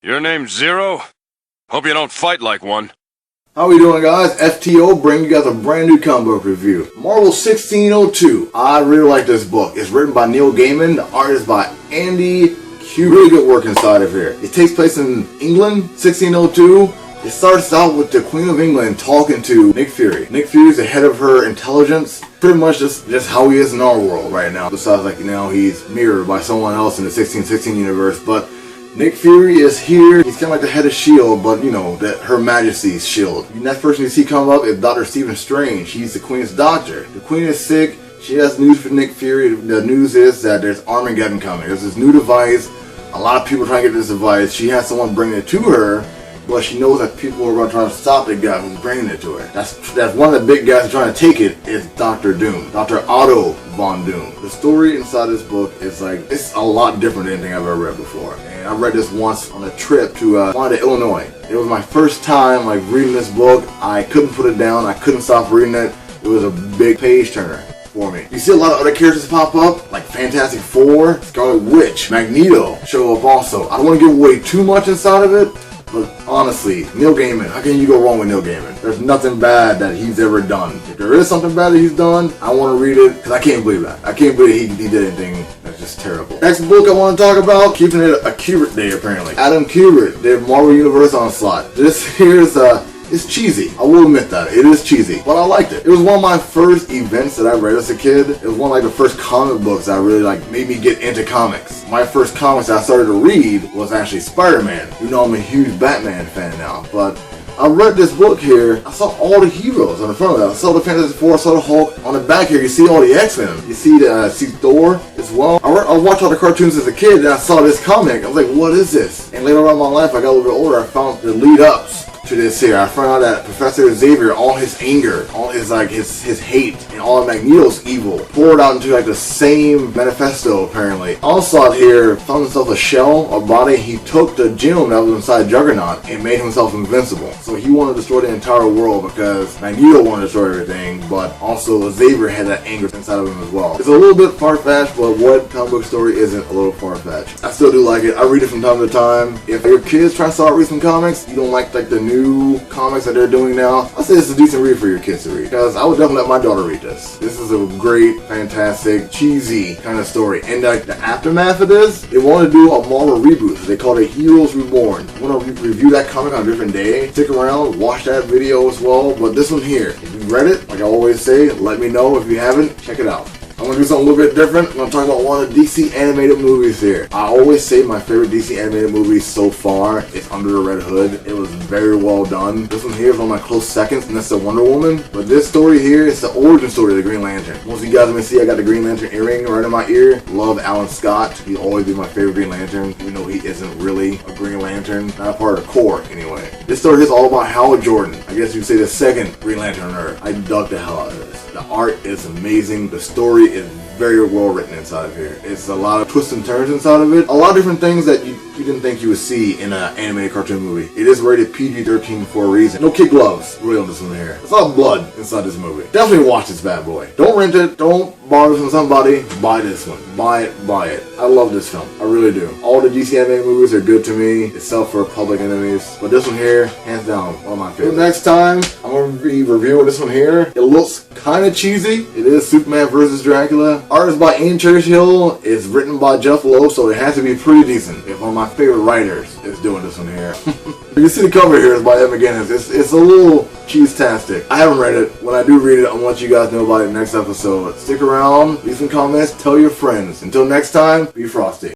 Your name's Zero? Hope you don't fight like one. How we doing, guys? FTO bringing you guys a brand new comic book review. Marvel 1602. I really like this book. It's written by Neil Gaiman. The art is by Andy Q. Really good work inside of here. It takes place in England, 1602. It starts out with the Queen of England talking to Nick Fury. Nick Fury is the head of her intelligence. Pretty much just how he is in our world right now. Besides, like, he's mirrored by someone else in the 1616 universe. But Nick Fury is here. He's kind of like the head of S.H.I.E.L.D., but that Her Majesty's S.H.I.E.L.D. The next person you see come up is Dr. Stephen Strange. He's the Queen's doctor. The Queen is sick. She has news for Nick Fury. The news is that there's Armageddon coming. There's this new device. A lot of people trying to get this device. She has someone bring it to her, but she knows that people are going to try to stop the guy who's bringing it to her. That's one of the big guys trying to take it is Dr. Doom. Dr. Otto Von Doom. The story inside this book is it's a lot different than anything I've ever read before. And I read this once on a trip to Illinois. It was my first time reading this book. I couldn't put it down. I couldn't stop reading it. It was a big page turner for me. You see a lot of other characters pop up, like Fantastic Four, Scarlet Witch, Magneto show up also. I don't want to give away too much inside of it, but honestly, Neil Gaiman, how can you go wrong with Neil Gaiman? There's nothing bad that he's ever done. If there is something bad that he's done, I want to read it, because I can't believe that. I can't believe he did anything that's just terrible. Next book I want to talk about, keeping it a Kubert day apparently. Adam Kubert did Marvel Universe Onslaught. This here is it's cheesy. I will admit that. It is cheesy. But I liked it. It was one of my first events that I read as a kid. It was one of the first comic books that really made me get into comics. My first comics I started to read was actually Spider-Man. You know I'm a huge Batman fan now. But I read this book here. I saw all the heroes on the front of it. I saw the Fantastic Four, I saw the Hulk. On the back here you see all the X-Men. You see Thor as well. I watched all the cartoons as a kid and I saw this comic. I was like, what is this? And later on in my life, I got a little bit older, I found the lead-ups to this here. I found out that Professor Xavier, all his anger, all his his hate, and all of Magneto's evil poured out into the same manifesto apparently. Also here, found himself a shell, a body. He took the gem that was inside Juggernaut and made himself invincible. So he wanted to destroy the entire world because Magneto wanted to destroy everything, but also Xavier had that anger inside of him as well. It's a little bit far-fetched, but what comic book story isn't a little far-fetched? I still do like it. I read it from time to time. If your kids try to start reading some comics, you don't like the new comics that they're doing now, I'll say it's a decent read for your kids to read, because I would definitely let my daughter read this. This is a great, fantastic, cheesy kind of story. And the aftermath of this, they want to do a Marvel reboot. So they call it Heroes Reborn. I want to review that comic on a different day. Stick around, watch that video as well. But this one here, if you read it, like I always say, let me know. If you haven't, check it out. I'm going to do something a little bit different. I'm going to talk about one of the DC animated movies here. I always say my favorite DC animated movie so far is Under the Red Hood. It was very well done. This one here is one of my close seconds, and that's the Wonder Woman. But this story here is the origin story of the Green Lantern. Most of you guys may see I got the Green Lantern earring right in my ear. Love Alan Scott. He'll always be my favorite Green Lantern, even though he isn't really a Green Lantern. Not a part of the Corps, anyway. This story is all about Howard Jordan. I guess you could say the second Green Lantern on Earth. I dug the hell out of this. The art is amazing. The story is very well written inside of here. It's a lot of twists and turns inside of it. A lot of different things that you didn't think you would see in an animated cartoon movie. It is rated PG-13 for a reason. No kid gloves really on this one here. It's all blood inside this movie. Definitely watch this bad boy. Don't rent it. Don't borrow it from somebody. Buy this one. Buy it. Buy it. I love this film. I really do. All the DC animated movies are good to me, except for Public Enemies. But this one here, hands down, one of my favorites. Next time, I'm going to be reviewing this one here. It looks kind of cheesy. It is Superman vs. Dracula. Art is by Ian Churchill. It's written by Jeff Lowe, so it has to be pretty decent. If one of my favorite writers is doing this one here. You see the cover here is by Ed McGuinness. It's a little cheese-tastic. I haven't read it. When I do read it, I'm going to let you guys know about it next episode. Stick around, leave some comments, tell your friends. Until next time, be frosty.